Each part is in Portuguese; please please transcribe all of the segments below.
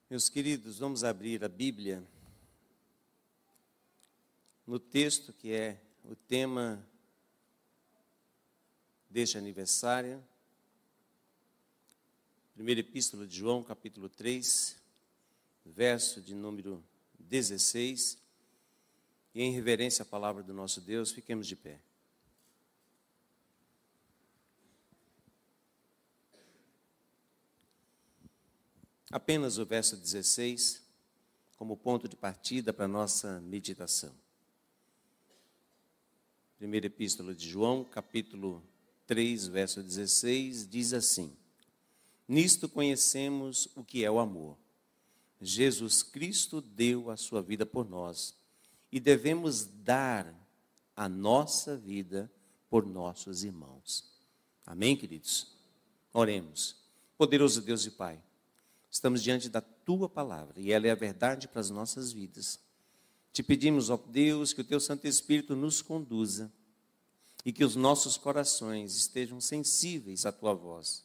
Meus queridos, vamos abrir a Bíblia no texto que é o tema deste aniversário. Primeira Epístola de João, capítulo 3, verso de número 16. E em reverência à palavra do nosso Deus, fiquemos de pé. Apenas o verso 16 como ponto de partida para a nossa meditação. Primeira Epístola de João, capítulo 3, verso 16, diz assim: Nisto conhecemos o que é o amor. Jesus Cristo deu a sua vida por nós e devemos dar a nossa vida por nossos irmãos. Amém, queridos? Oremos. Poderoso Deus e Pai, estamos diante da Tua palavra e ela é a verdade para as nossas vidas. Te pedimos, ó Deus, que o Teu Santo Espírito nos conduza e que os nossos corações estejam sensíveis à Tua voz.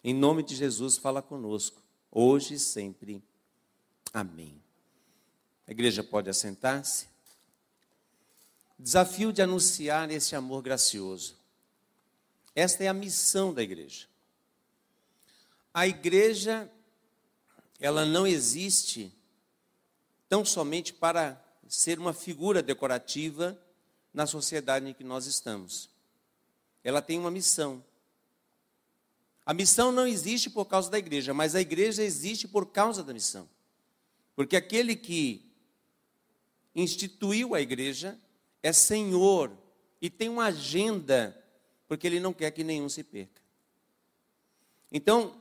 Em nome de Jesus, fala conosco, hoje e sempre. Amém. A igreja pode assentar-se. Desafio de anunciar esse amor gracioso. Esta é a missão da igreja. A igreja, ela não existe tão somente para ser uma figura decorativa na sociedade em que nós estamos. Ela tem uma missão. A missão não existe por causa da igreja, mas a igreja existe por causa da missão. Porque aquele que instituiu a igreja é Senhor e tem uma agenda, porque Ele não quer que nenhum se perca. Então,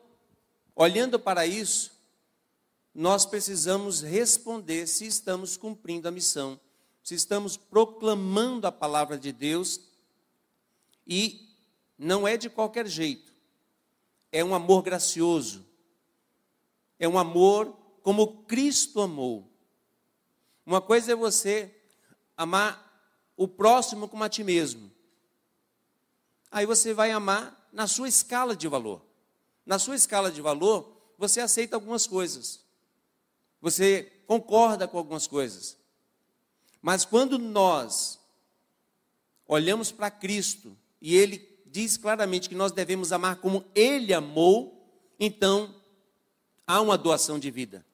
olhando para isso, nós precisamos responder se estamos cumprindo a missão, se estamos proclamando a palavra de Deus, e não é de qualquer jeito, é um amor gracioso, é um amor como Cristo amou. Uma coisa é você amar o próximo como a ti mesmo. Aí você vai amar na sua escala de valor. Na sua escala de valor, você aceita algumas coisas. Você concorda com algumas coisas. Mas quando nós olhamos para Cristo, e Ele diz claramente que nós devemos amar como Ele amou, então há uma doação de vida.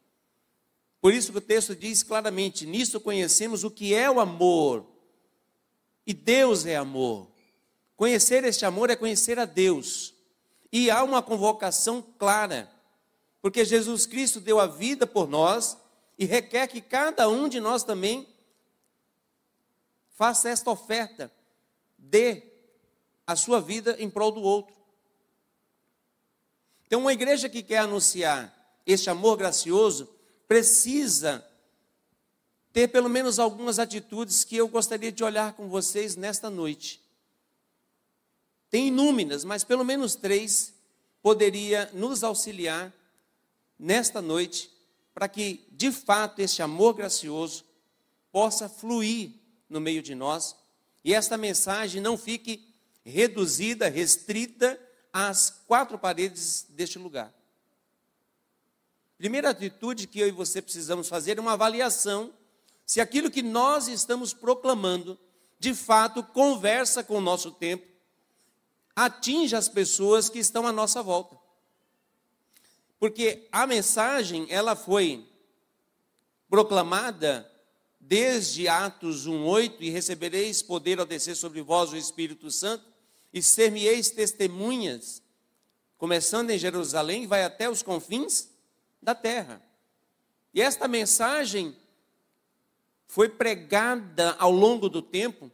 Por isso que o texto diz claramente, nisto conhecemos o que é o amor. E Deus é amor. Conhecer este amor é conhecer a Deus. E há uma convocação clara, porque Jesus Cristo deu a vida por nós e requer que cada um de nós também faça esta oferta, dê a sua vida em prol do outro. Então, uma igreja que quer anunciar este amor gracioso precisa ter pelo menos algumas atitudes que eu gostaria de olhar com vocês nesta noite. Tem inúmeras, mas pelo menos 3 poderia nos auxiliar nesta noite, para que, de fato, este amor gracioso possa fluir no meio de nós, e esta mensagem não fique reduzida, restrita às 4 paredes deste lugar. Primeira atitude que eu e você precisamos fazer é uma avaliação se aquilo que nós estamos proclamando, de fato, conversa com o nosso tempo, atinge as pessoas que estão à nossa volta. Porque a mensagem, ela foi proclamada desde Atos 1:8, e recebereis poder ao descer sobre vós o Espírito Santo, e ser-me-eis testemunhas, começando em Jerusalém, vai até os confins da terra. E esta mensagem foi pregada ao longo do tempo,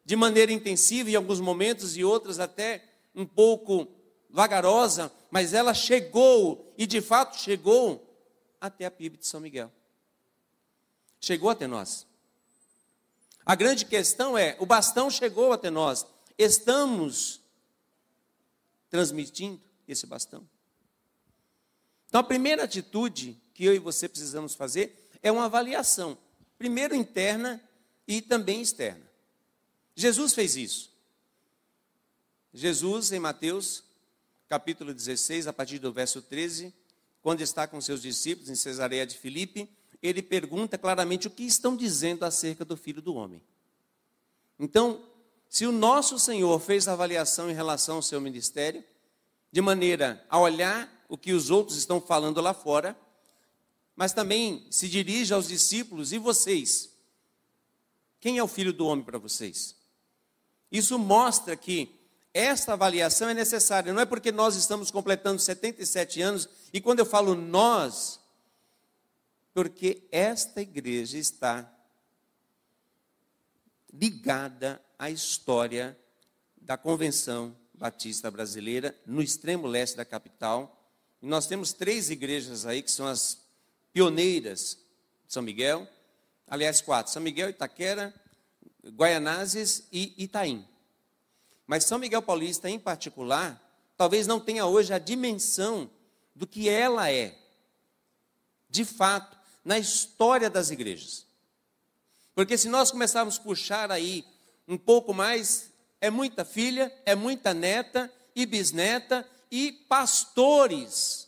de maneira intensiva em alguns momentos e outros até um pouco vagarosa, mas ela chegou, e de fato chegou até a PIB de São Miguel. Chegou até nós. A grande questão é, o bastão chegou até nós. Estamos transmitindo esse bastão? Então, a primeira atitude que eu e você precisamos fazer é uma avaliação. Primeiro interna e também externa. Jesus fez isso. Jesus, em Mateus, capítulo 16, a partir do verso 13, quando está com seus discípulos em Cesareia de Filipe, ele pergunta claramente o que estão dizendo acerca do Filho do Homem. Então, se o nosso Senhor fez a avaliação em relação ao seu ministério, de maneira a olhar o que os outros estão falando lá fora, mas também se dirige aos discípulos, e vocês? Quem é o Filho do Homem para vocês? Isso mostra que esta avaliação é necessária. Não é porque nós estamos completando 77 anos, e quando eu falo nós, porque esta igreja está ligada à história da Convenção Batista Brasileira, no extremo leste da capital. E nós temos 3 igrejas aí, que são as pioneiras de São Miguel, aliás 4, São Miguel, Itaquera, Guaianazes e Itaim. Mas São Miguel Paulista, em particular, talvez não tenha hoje a dimensão do que ela é, de fato, na história das igrejas. Porque se nós começarmos a puxar aí um pouco mais, é muita filha, é muita neta e bisneta e pastores.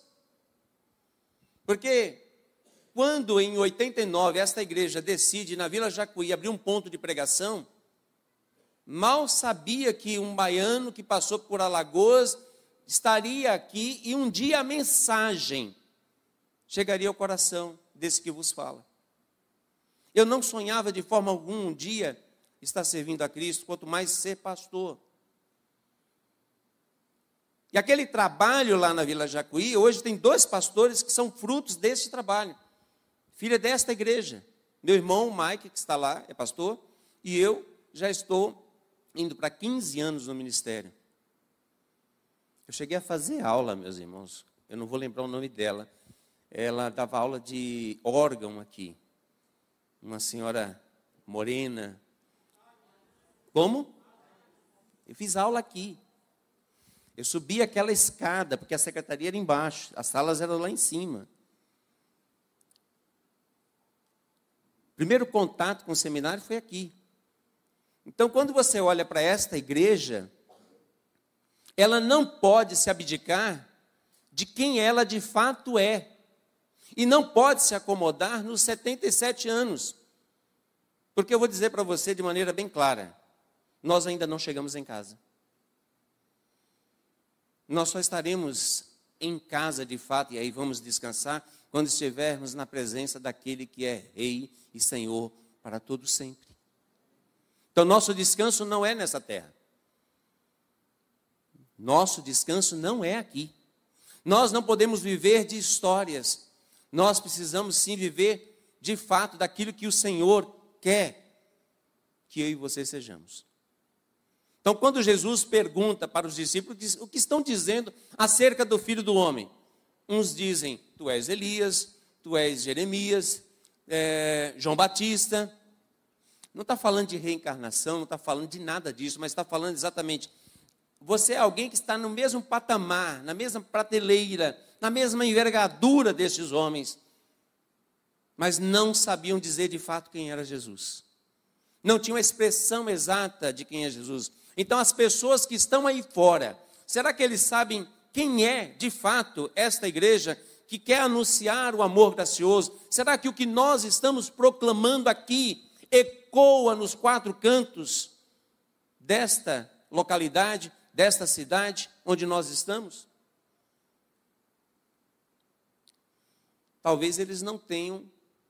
Porque quando em 89 esta igreja decide na Vila Jacuí abrir um ponto de pregação, mal sabia que um baiano que passou por Alagoas estaria aqui e um dia a mensagem chegaria ao coração desse que vos fala. Eu não sonhava de forma alguma um dia estar servindo a Cristo, quanto mais ser pastor. E aquele trabalho lá na Vila Jacuí, hoje tem 2 pastores que são frutos desse trabalho. Filha desta igreja. Meu irmão, Mike, que está lá, é pastor, e eu já estou indo para 15 anos no ministério. Eu cheguei a fazer aula, meus irmãos, eu não vou lembrar o nome dela. Ela dava aula de órgão aqui. Uma senhora morena. Como? Eu fiz aula aqui. Eu subi aquela escada, porque a secretaria era embaixo, as salas eram lá em cima. Primeiro contato com o seminário foi aqui. Então, quando você olha para esta igreja, ela não pode se abdicar de quem ela de fato é. E não pode se acomodar nos 77 anos. Porque eu vou dizer para você de maneira bem clara, nós ainda não chegamos em casa. Nós só estaremos em casa de fato, e aí vamos descansar, quando estivermos na presença daquele que é Rei e Senhor para todo sempre. Então, nosso descanso não é nessa terra. Nosso descanso não é aqui. Nós não podemos viver de histórias. Nós precisamos sim viver de fato daquilo que o Senhor quer que eu e você sejamos. Então, quando Jesus pergunta para os discípulos o que estão dizendo acerca do Filho do Homem, uns dizem, tu és Elias, tu és Jeremias, João Batista. Não está falando de reencarnação, não está falando de nada disso, mas está falando exatamente, você é alguém que está no mesmo patamar, na mesma prateleira, na mesma envergadura destes homens, mas não sabiam dizer de fato quem era Jesus. Não tinham a expressão exata de quem é Jesus. Então, as pessoas que estão aí fora, será que eles sabem quem é, de fato, esta igreja que quer anunciar o amor gracioso? Será que o que nós estamos proclamando aqui ecoa nos 4 cantos desta localidade, desta cidade onde nós estamos? Talvez eles não tenham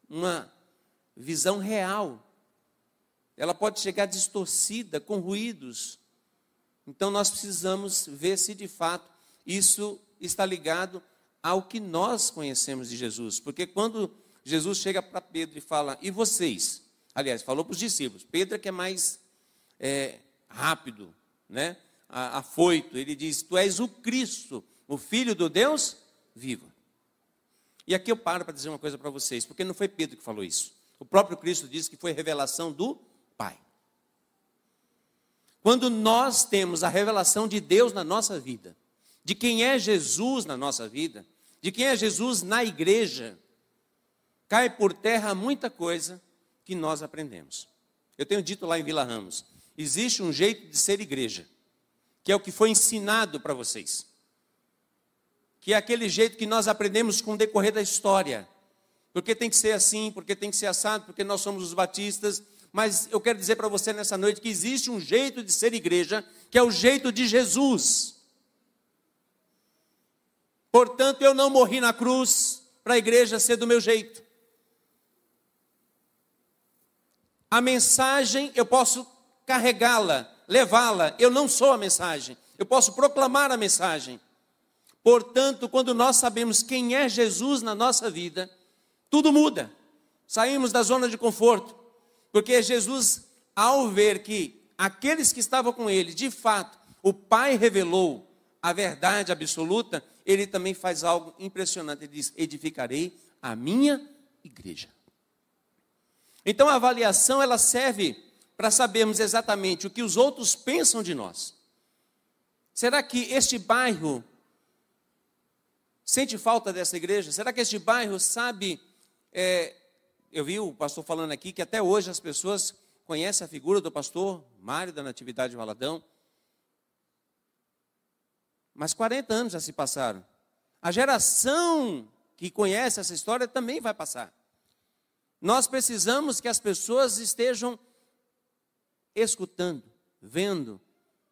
uma visão real. Ela pode chegar distorcida, com ruídos. Então, nós precisamos ver se, de fato, isso está ligado ao que nós conhecemos de Jesus. Porque quando Jesus chega para Pedro e fala, e vocês? Aliás, falou para os discípulos. Pedro é que é mais rápido, né? Afoito. Ele diz, tu és o Cristo, o Filho do Deus vivo. E aqui eu paro para dizer uma coisa para vocês, porque não foi Pedro que falou isso. O próprio Cristo disse que foi revelação do Pai. Quando nós temos a revelação de Deus na nossa vida, de quem é Jesus na nossa vida, de quem é Jesus na igreja, cai por terra muita coisa que nós aprendemos. Eu tenho dito lá em Vila Ramos, existe um jeito de ser igreja, que é o que foi ensinado para vocês. que é aquele jeito que nós aprendemos com o decorrer da história. Porque tem que ser assim, porque tem que ser assado, porque nós somos os batistas. Mas eu quero dizer para você nessa noite que existe um jeito de ser igreja, que é o jeito de Jesus. Portanto, eu não morri na cruz para a igreja ser do meu jeito. A mensagem, eu posso carregá-la, levá-la. Eu não sou a mensagem. Eu posso proclamar a mensagem. Portanto, quando nós sabemos quem é Jesus na nossa vida, tudo muda. Saímos da zona de conforto. Porque Jesus, ao ver que aqueles que estavam com ele, de fato, o Pai revelou a verdade absoluta, ele também faz algo impressionante. Ele diz: edificarei a minha igreja. Então a avaliação, ela serve para sabermos exatamente o que os outros pensam de nós. Será que este bairro sente falta dessa igreja? Será que este bairro sabe... eu vi o pastor falando aqui que até hoje as pessoas conhecem a figura do pastor Mário da Natividade Valadão. Mas 40 anos já se passaram. A geração que conhece essa história também vai passar. Nós precisamos que as pessoas estejam escutando, vendo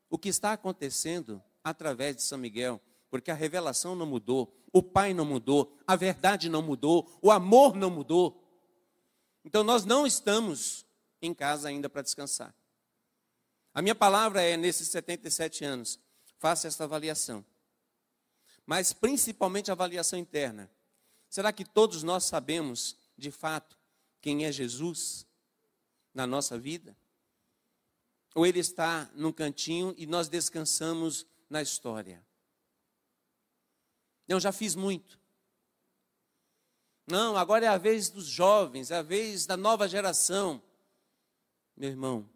o que está acontecendo através de São Miguel, porque a revelação não mudou, o Pai não mudou, a verdade não mudou, o amor não mudou. Então nós não estamos em casa ainda para descansar. A minha palavra é, nesses 77 anos, faça esta avaliação. Mas principalmente a avaliação interna. Será que todos nós sabemos, de fato, quem é Jesus na nossa vida? Ou ele está num cantinho e nós descansamos na história? Eu já fiz muito. Não, agora é a vez dos jovens, é a vez da nova geração. Meu irmão,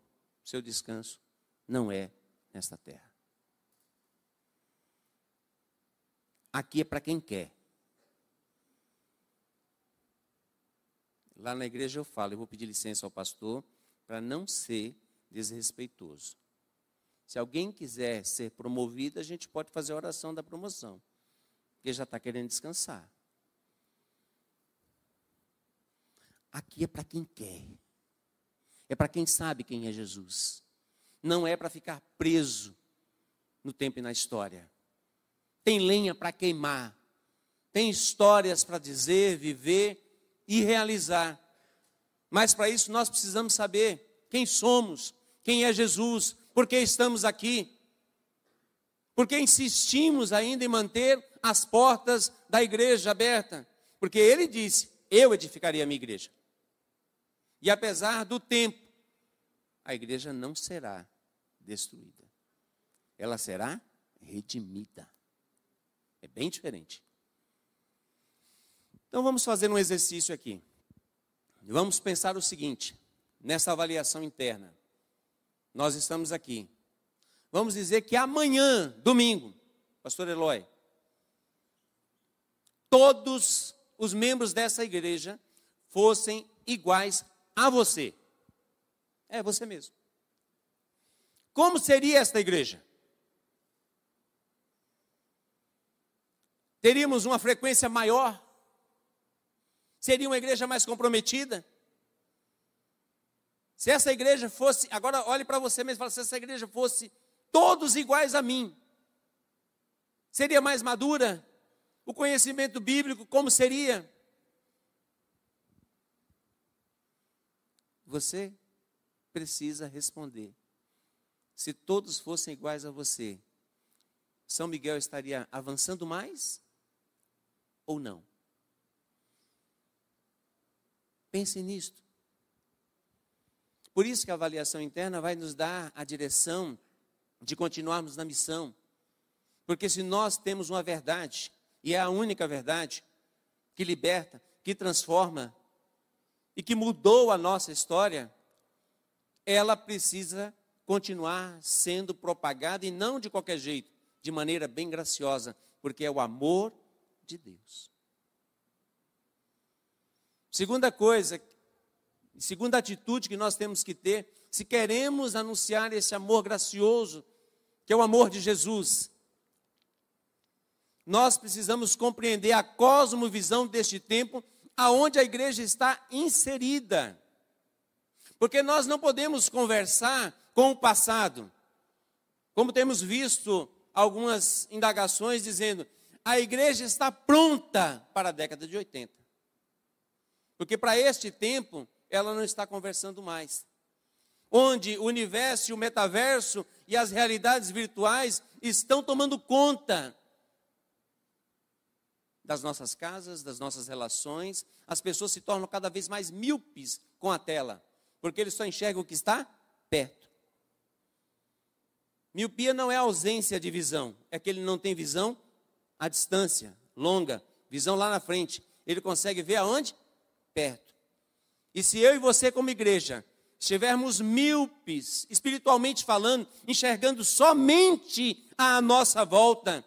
seu descanso não é nesta terra. Aqui é para quem quer. Lá na igreja eu falo, eu vou pedir licença ao pastor para não ser desrespeitoso. Se alguém quiser ser promovido, a gente pode fazer a oração da promoção, porque já está querendo descansar. Aqui é para quem quer. É para quem sabe quem é Jesus. Não é para ficar preso no tempo e na história. Tem lenha para queimar. Tem histórias para dizer, viver e realizar. Mas para isso nós precisamos saber quem somos, quem é Jesus, por que estamos aqui. Por que insistimos ainda em manter as portas da igreja abertas? Porque ele disse: eu edificaria a minha igreja. E apesar do tempo, a igreja não será destruída. Ela será redimida. É bem diferente. Então vamos fazer um exercício aqui. Vamos pensar o seguinte, nessa avaliação interna. Nós estamos aqui. Vamos dizer que amanhã, domingo, pastor Eloy, todos os membros dessa igreja fossem iguais a você. É você mesmo. Como seria esta igreja? Teríamos uma frequência maior? Seria uma igreja mais comprometida? Se essa igreja fosse, agora olhe para você mesmo e fala, se essa igreja fosse todos iguais a mim, seria mais madura? O conhecimento bíblico, como seria? Você precisa responder. Se todos fossem iguais a você, São Miguel estaria avançando mais ou não? Pense nisto. Por isso que a avaliação interna vai nos dar a direção de continuarmos na missão. Porque se nós temos uma verdade, e é a única verdade, que liberta, que transforma, e que mudou a nossa história, ela precisa continuar sendo propagada, e não de qualquer jeito, de maneira bem graciosa, porque é o amor de Deus. Segunda coisa, segunda atitude que nós temos que ter, se queremos anunciar esse amor gracioso, que é o amor de Jesus, nós precisamos compreender a cosmovisão deste tempo, aonde a igreja está inserida. Porque nós não podemos conversar com o passado. Como temos visto algumas indagações dizendo, a igreja está pronta para a década de 80. Porque para este tempo, ela não está conversando mais. Onde o universo, o metaverso e as realidades virtuais estão tomando conta das nossas casas, das nossas relações. As pessoas se tornam cada vez mais míopes com a tela, porque eles só enxergam o que está perto. Miopia não é ausência de visão, é que ele não tem visão à distância, longa, visão lá na frente. Ele consegue ver aonde? Perto. E se eu e você como igreja estivermos míopes, espiritualmente falando, enxergando somente a nossa volta,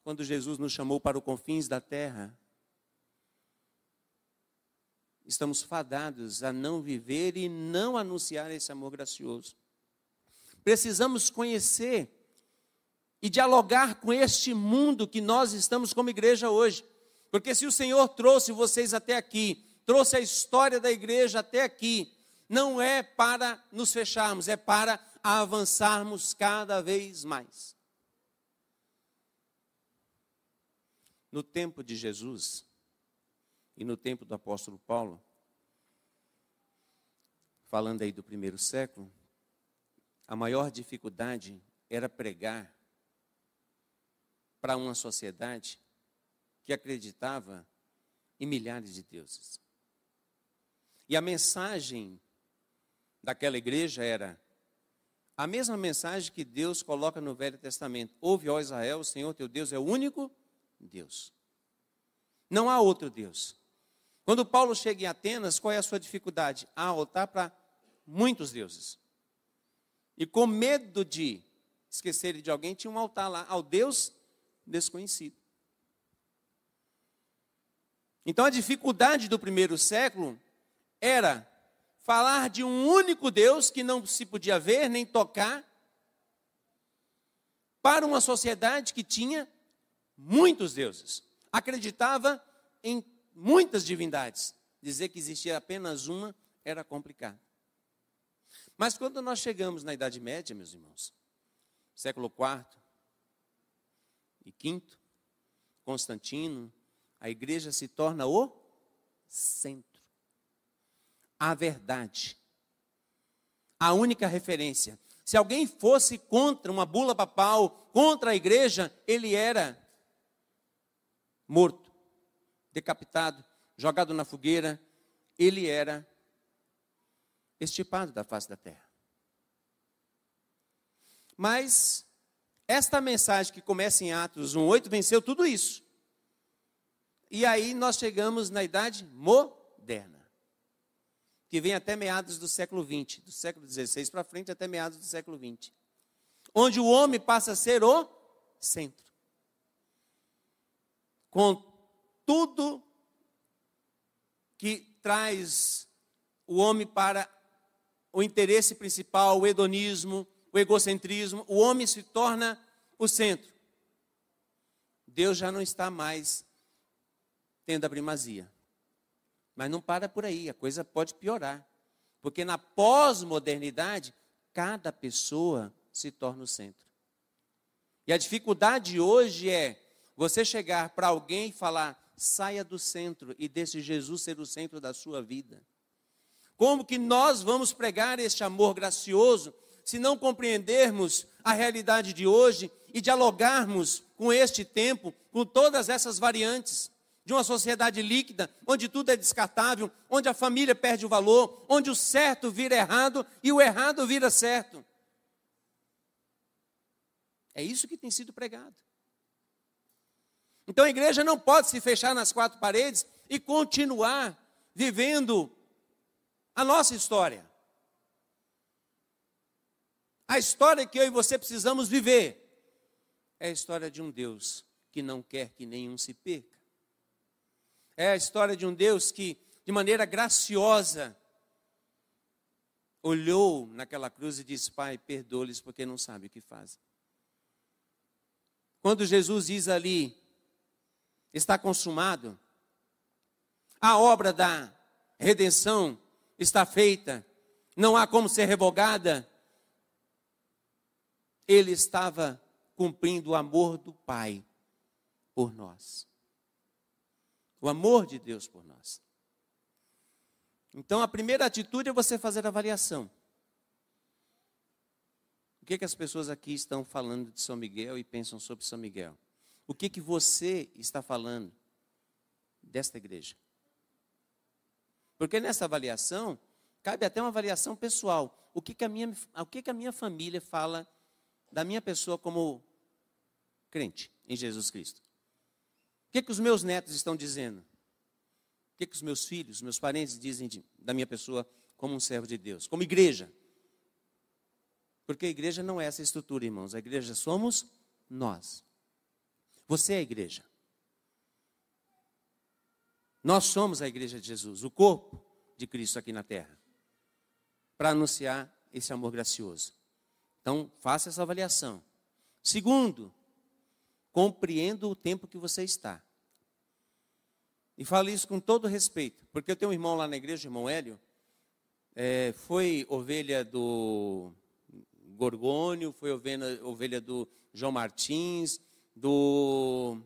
quando Jesus nos chamou para os confins da terra, estamos fadados a não viver e não anunciar esse amor gracioso. Precisamos conhecer e dialogar com este mundo que nós estamos como igreja hoje. Porque se o Senhor trouxe vocês até aqui, trouxe a história da igreja até aqui, não é para nos fecharmos, é para avançarmos cada vez mais. No tempo de Jesus e no tempo do apóstolo Paulo, falando aí do primeiro século, a maior dificuldade era pregar para uma sociedade que acreditava em milhares de deuses. E a mensagem daquela igreja era a mesma mensagem que Deus coloca no Velho Testamento. Ouve, ó Israel, o Senhor teu Deus é o único Deus. Não há outro Deus. Quando Paulo chega em Atenas, qual é a sua dificuldade? Há altar para muitos deuses. E com medo de esquecerem de alguém, tinha um altar lá ao Deus desconhecido. Então a dificuldade do primeiro século era falar de um único Deus que não se podia ver nem tocar, para uma sociedade que tinha muitos deuses, acreditava em muitas divindades. Dizer que existia apenas uma era complicado. Mas quando nós chegamos na Idade Média, meus irmãos, século IV e V, Constantino, a igreja se torna o centro. A verdade. A única referência. Se alguém fosse contra uma bula papal, contra a igreja, ele era morto, decapitado, jogado na fogueira. Ele era extirpado da face da terra. Mas esta mensagem que começa em Atos 1:8 venceu tudo isso. E aí nós chegamos na Idade Moderna, que vem até meados do século XX, do século XVI para frente até meados do século XX, onde o homem passa a ser o centro. Com tudo que traz o homem para o interesse principal, o hedonismo, o egocentrismo, o homem se torna o centro. Deus já não está mais tendo a primazia. Mas não para por aí, a coisa pode piorar. Porque na pós-modernidade, cada pessoa se torna o centro. E a dificuldade hoje é você chegar para alguém e falar, saia do centro e deixe Jesus ser o centro da sua vida. Como que nós vamos pregar este amor gracioso se não compreendermos a realidade de hoje e dialogarmos com este tempo, com todas essas variantes de uma sociedade líquida, onde tudo é descartável, onde a família perde o valor, onde o certo vira errado e o errado vira certo. É isso que tem sido pregado. Então a igreja não pode se fechar nas quatro paredes e continuar vivendo a nossa história. A história que eu e você precisamos viver é a história de um Deus que não quer que nenhum se perca. É a história de um Deus que, de maneira graciosa, olhou naquela cruz e disse, Pai, perdoa-lhes porque não sabem o que fazem. quando Jesus diz ali, está consumado, a obra da redenção está feita, não há como ser revogada, ele estava cumprindo o amor do Pai por nós. O amor de Deus por nós. Então, a primeira atitude é você fazer a avaliação. O que as pessoas aqui estão falando de São Miguel e pensam sobre São Miguel? O que você está falando desta igreja? Porque nessa avaliação, cabe até uma avaliação pessoal. O que a minha família fala da minha pessoa como crente em Jesus Cristo? O que os meus netos estão dizendo? O que os meus filhos, meus parentes dizem da minha pessoa como um servo de Deus? Como igreja. Porque a igreja não é essa estrutura, irmãos. A igreja somos nós. Você é a igreja. Nós somos a igreja de Jesus, o corpo de Cristo aqui na terra, para anunciar esse amor gracioso. Então, faça essa avaliação. Segundo, compreenda o tempo que você está. E falo isso com todo respeito, porque eu tenho um irmão lá na igreja, o irmão Hélio, foi ovelha do Gorgônio, foi ovelha do João Martins, do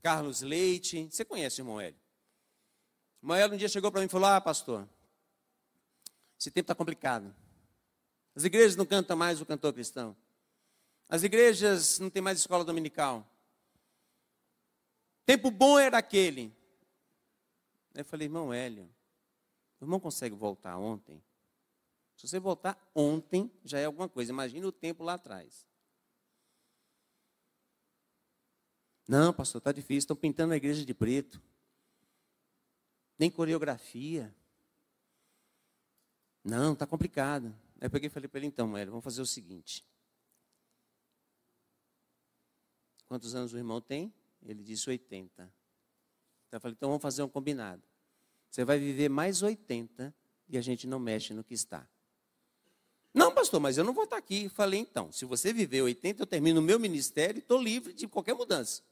Carlos Leite. Você conhece o irmão Hélio? O irmão Hélio um dia chegou para mim e falou, pastor, esse tempo está complicado. As igrejas não cantam mais o cantor cristão. As igrejas não tem mais escola dominical. Tempo bom era aquele. Eu falei, irmão Hélio, o irmão consegue voltar ontem? Se você voltar ontem, já é alguma coisa. Imagina o tempo lá atrás. Não, pastor, está difícil. Estão pintando a igreja de preto. Nem coreografia. Não, está complicado. Aí eu peguei e falei para ele, então, Hélio, vamos fazer o seguinte. Quantos anos o irmão tem? Ele disse 80. Então eu falei, então vamos fazer um combinado. Você vai viver mais 80 e a gente não mexe no que está. Não, pastor, mas eu não vou estar aqui. Eu falei, então, se você viver 80, eu termino o meu ministério e estou livre de qualquer mudança.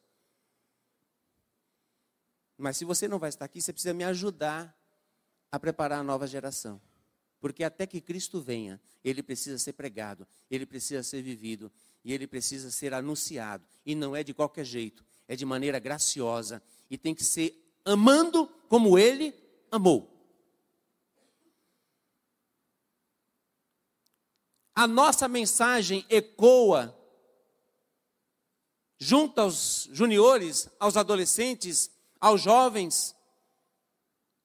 Mas se você não vai estar aqui, você precisa me ajudar a preparar a nova geração. Porque até que Cristo venha, ele precisa ser pregado, ele precisa ser vivido e ele precisa ser anunciado. E não é de qualquer jeito, é de maneira graciosa e tem que ser amando como ele amou. A nossa mensagem ecoa junto aos juniores, aos adolescentes, aos jovens,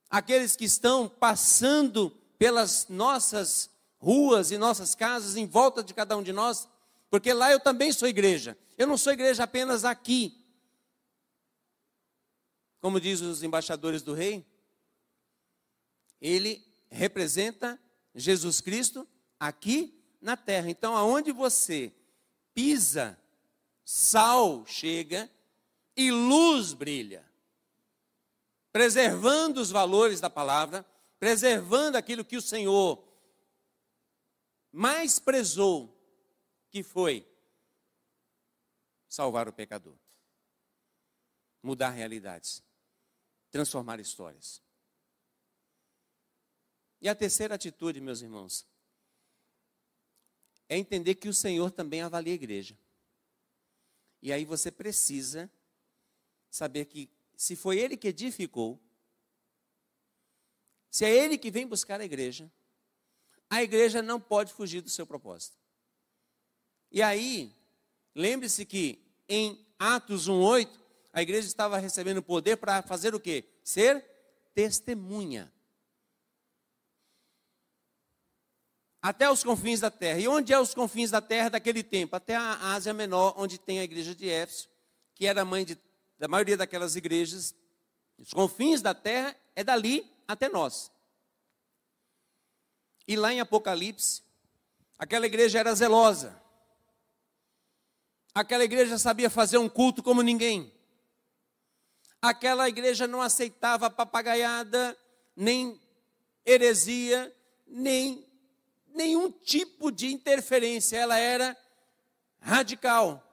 aqueles que estão passando pelas nossas ruas e nossas casas, em volta de cada um de nós, porque lá eu também sou igreja. Eu não sou igreja apenas aqui. Como diz os embaixadores do rei, ele representa Jesus Cristo aqui na terra. Então, aonde você pisa, sal chega e luz brilha. Preservando os valores da palavra, preservando aquilo que o Senhor mais prezou, que foi salvar o pecador, mudar realidades, transformar histórias. E a terceira atitude, meus irmãos, é entender que o Senhor também avalia a igreja. E aí você precisa saber que se foi Ele que edificou, se é Ele que vem buscar a igreja não pode fugir do seu propósito. E aí, lembre-se que em Atos 1:8, a igreja estava recebendo poder para fazer o quê? Ser testemunha. Até os confins da terra. E onde é os confins da terra daquele tempo? Até a Ásia Menor, onde tem a igreja de Éfeso, que era a mãe da maioria daquelas igrejas. Os confins da terra é dali até nós. E lá em Apocalipse, aquela igreja era zelosa. Aquela igreja sabia fazer um culto como ninguém. Aquela igreja não aceitava papagaiada, nem heresia, nem nenhum tipo de interferência. Ela era radical.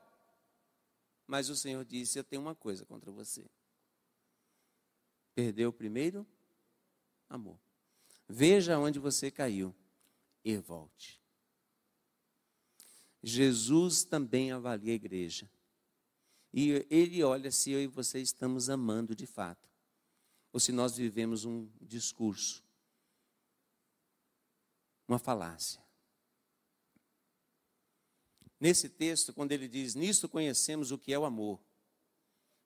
mas o Senhor disse: eu tenho uma coisa contra você. Perdeu o primeiro amor. Veja onde você caiu e volte. Jesus também avalia a igreja. E Ele olha se eu e você estamos amando de fato, ou se nós vivemos um discurso, uma falácia. Nesse texto, quando ele diz: nisto conhecemos o que é o amor.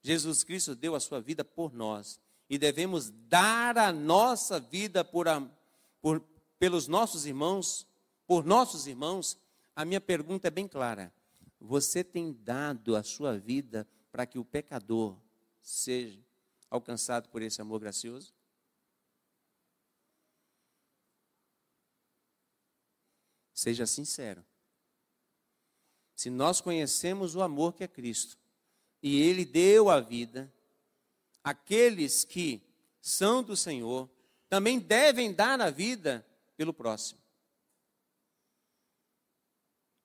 Jesus Cristo deu a sua vida por nós, e devemos dar a nossa vida pelos nossos irmãos, por nossos irmãos. A minha pergunta é bem clara: você tem dado a sua vida para que o pecador seja alcançado por esse amor gracioso? Seja sincero. Se nós conhecemos o amor que é Cristo, e Ele deu a vida, aqueles que são do Senhor também devem dar a vida pelo próximo.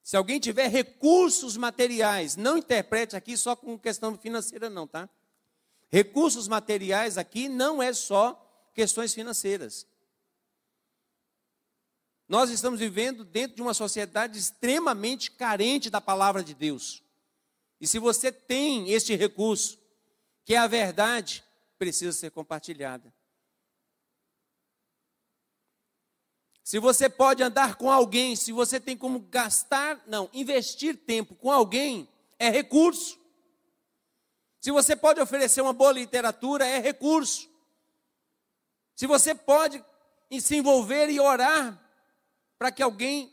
Se alguém tiver recursos materiais, não interprete aqui só com questão financeira não, tá? Recursos materiais aqui não é só questões financeiras. Nós estamos vivendo dentro de uma sociedade extremamente carente da palavra de Deus. E se você tem este recurso, que é a verdade, precisa ser compartilhada. Se você pode andar com alguém, se você tem como investir tempo com alguém, é recurso. Se você pode oferecer uma boa literatura, é recurso. Se você pode se envolver e orar para que alguém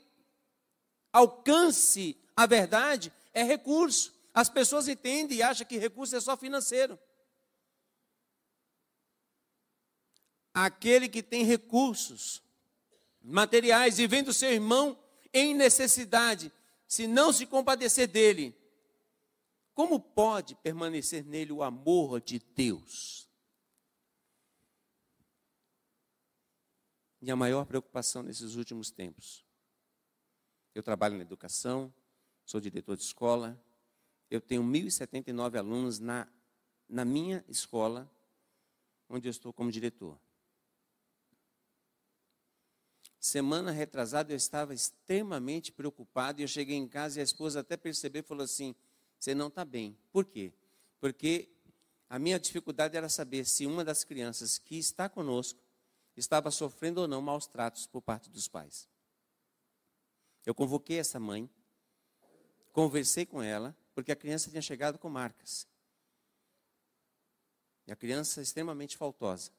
alcance a verdade, é recurso. As pessoas entendem e acham que recurso é só financeiro. Aquele que tem recursos materiais e vendo seu irmão em necessidade, se não se compadecer dele, como pode permanecer nele o amor de Deus? Minha maior preocupação nesses últimos tempos. Eu trabalho na educação, sou diretor de escola, eu tenho 1.079 alunos na minha escola, onde eu estou como diretor. Semana retrasada eu estava extremamente preocupado, e eu cheguei em casa e a esposa até percebeu e falou assim: você não está bem. Por quê? Porque a minha dificuldade era saber se uma das crianças que está conosco estava sofrendo ou não maus tratos por parte dos pais. Eu convoquei essa mãe, conversei com ela, porque a criança tinha chegado com marcas. E a criança extremamente faltosa.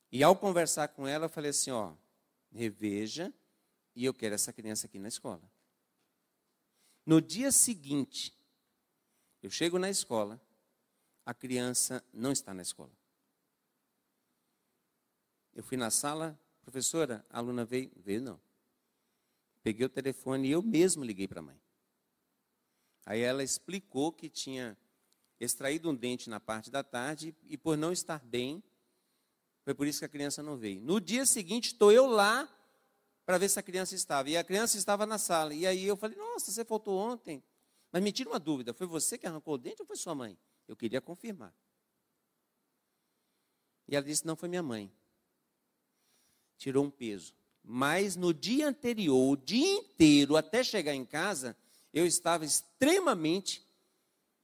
E ao conversar com ela, eu falei assim: ó, reveja, e eu quero essa criança aqui na escola. No dia seguinte, eu chego na escola, a criança não está na escola. Eu fui na sala: professora, a aluna veio? Veio não. Peguei o telefone e eu mesmo liguei para a mãe. Aí ela explicou que tinha extraído um dente na parte da tarde e por não estar bem, foi por isso que a criança não veio. No dia seguinte, estou eu lá para ver se a criança estava. E a criança estava na sala. E aí eu falei: nossa, você faltou ontem. Mas me tira uma dúvida, foi você que arrancou o dente ou foi sua mãe? Eu queria confirmar. E ela disse: não, foi minha mãe. Tirou um peso. Mas no dia anterior, o dia inteiro, até chegar em casa, eu estava extremamente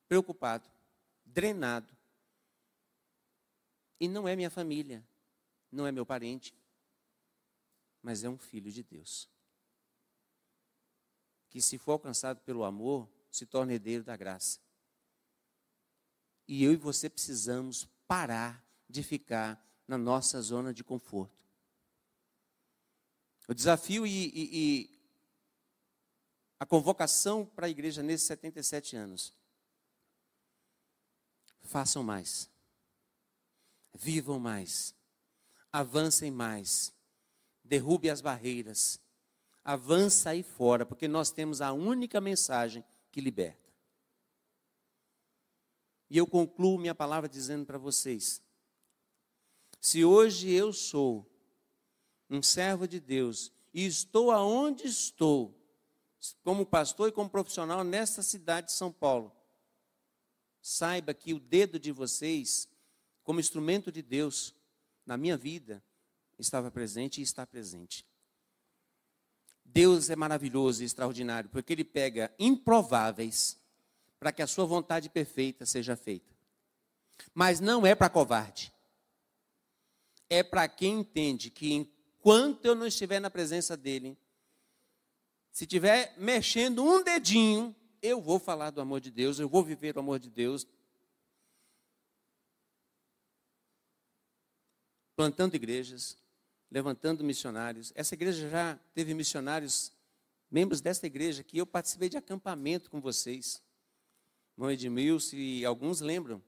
preocupado, drenado. E não é minha família, não é meu parente, mas é um filho de Deus. Que se for alcançado pelo amor, se torna herdeiro da graça. E eu e você precisamos parar de ficar na nossa zona de conforto. O desafio e a convocação para a igreja nesses 77 anos. Façam mais. Vivam mais. Avancem mais. Derrube as barreiras. Avança aí fora, porque nós temos a única mensagem que liberta. E eu concluo minha palavra dizendo para vocês: se hoje eu sou um servo de Deus e estou aonde estou, como pastor e como profissional nesta cidade de São Paulo. Saiba que o dedo de vocês, como instrumento de Deus na minha vida, estava presente e está presente. Deus é maravilhoso e extraordinário, porque Ele pega improváveis para que a sua vontade perfeita seja feita. Mas não é para covarde. É para quem entende que enquanto eu não estiver na presença dEle, se estiver mexendo um dedinho, eu vou falar do amor de Deus, eu vou viver o amor de Deus. Plantando igrejas, levantando missionários. Essa igreja já teve missionários, membros desta igreja, que eu participei de acampamento com vocês. Irmão Edmilson, e alguns lembram.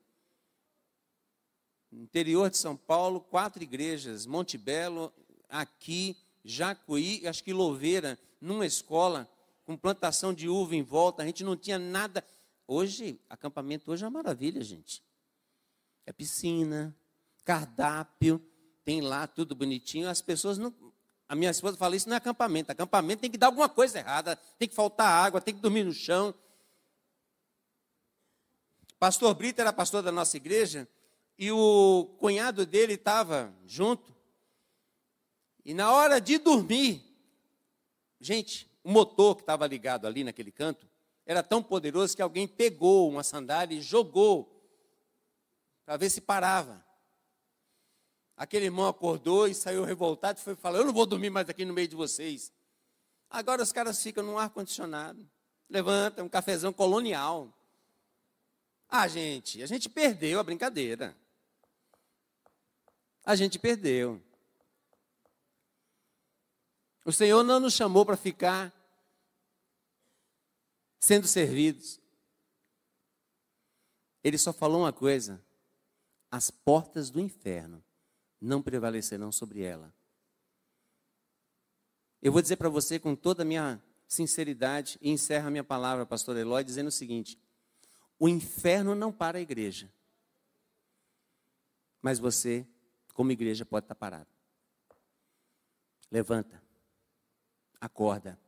No interior de São Paulo, 4 igrejas, Monte Belo, aqui, Jacuí, acho que Louveira, numa escola, com plantação de uva em volta, a gente não tinha nada. Hoje, acampamento hoje é uma maravilha, gente. É piscina, cardápio, tem lá tudo bonitinho. As pessoas não... A minha esposa fala, isso não é acampamento. Acampamento tem que dar alguma coisa errada, tem que faltar água, tem que dormir no chão. Pastor Brito era pastor da nossa igreja, e o cunhado dele estava junto. E na hora de dormir, gente, o motor que estava ligado ali naquele canto era tão poderoso que alguém pegou uma sandália e jogou para ver se parava. Aquele irmão acordou e saiu revoltado e foi falar, eu não vou dormir mais aqui no meio de vocês. Agora os caras ficam num ar-condicionado, levantam um cafezão colonial. Ah, gente, a gente perdeu a brincadeira. A gente perdeu. O Senhor não nos chamou para ficar sendo servidos. Ele só falou uma coisa: as portas do inferno não prevalecerão sobre ela. Eu vou dizer para você com toda a minha sinceridade, e encerro a minha palavra, pastor Eloy, dizendo o seguinte: o inferno não para a igreja, mas você, como igreja, pode estar parado. Levanta. Acorda.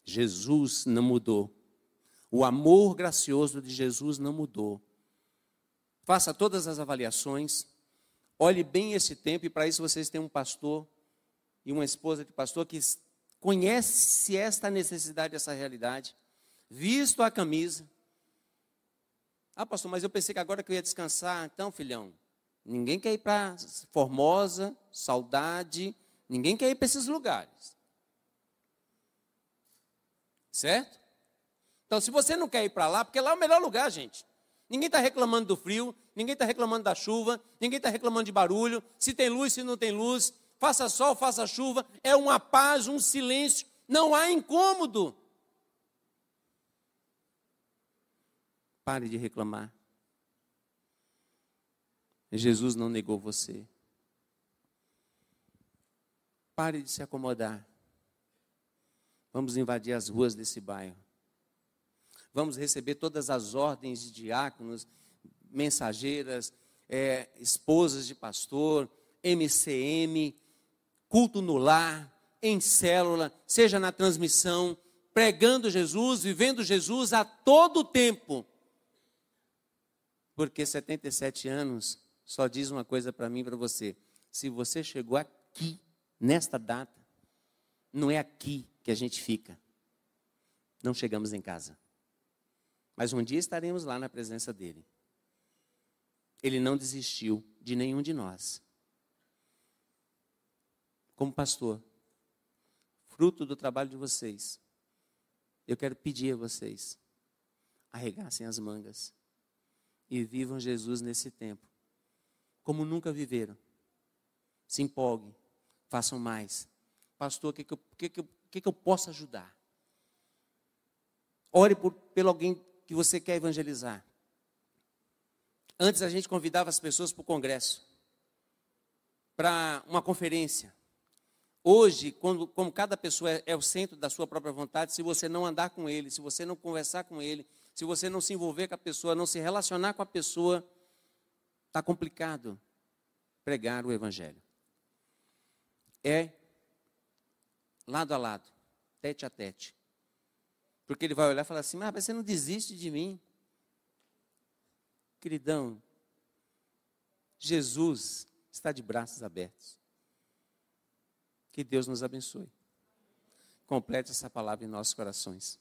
Jesus não mudou. O amor gracioso de Jesus não mudou. Faça todas as avaliações. Olhe bem esse tempo, e para isso vocês têm um pastor e uma esposa de pastor que conhece esta necessidade, essa realidade. Visto a camisa. Ah, pastor, mas eu pensei que agora que eu ia descansar. Então, filhão, ninguém quer ir para Formosa, Saudade, ninguém quer ir para esses lugares. Certo? Então, se você não quer ir para lá, porque lá é o melhor lugar, gente. Ninguém está reclamando do frio, ninguém está reclamando da chuva, ninguém está reclamando de barulho, se tem luz, se não tem luz, faça sol, faça chuva, é uma paz, um silêncio, não há incômodo. Pare de reclamar. Jesus não negou você. Pare de se acomodar. Vamos invadir as ruas desse bairro. Vamos receber todas as ordens de diáconos, mensageiras, esposas de pastor, MCM, culto no lar, em célula, seja na transmissão, pregando Jesus, vivendo Jesus a todo tempo. Porque 77 anos só diz uma coisa para mim e para você: se você chegou aqui, nesta data, não é aqui que a gente fica. Não chegamos em casa. Mas um dia estaremos lá na presença dele. Ele não desistiu de nenhum de nós. Como pastor, fruto do trabalho de vocês, eu quero pedir a vocês, arregassem as mangas e vivam Jesus nesse tempo, como nunca viveram. Se empolguem, façam mais. Pastor, o que eu posso ajudar? Ore pelo alguém que você quer evangelizar. Antes a gente convidava as pessoas para o congresso, para uma conferência. Hoje, como cada pessoa é o centro da sua própria vontade, se você não andar com ele, se você não conversar com ele, se você não se envolver com a pessoa, não se relacionar com a pessoa, está complicado pregar o evangelho. É lado a lado, tete a tete. Porque ele vai olhar e falar assim, mas você não desiste de mim. Queridão, Jesus está de braços abertos. Que Deus nos abençoe. Complete essa palavra em nossos corações.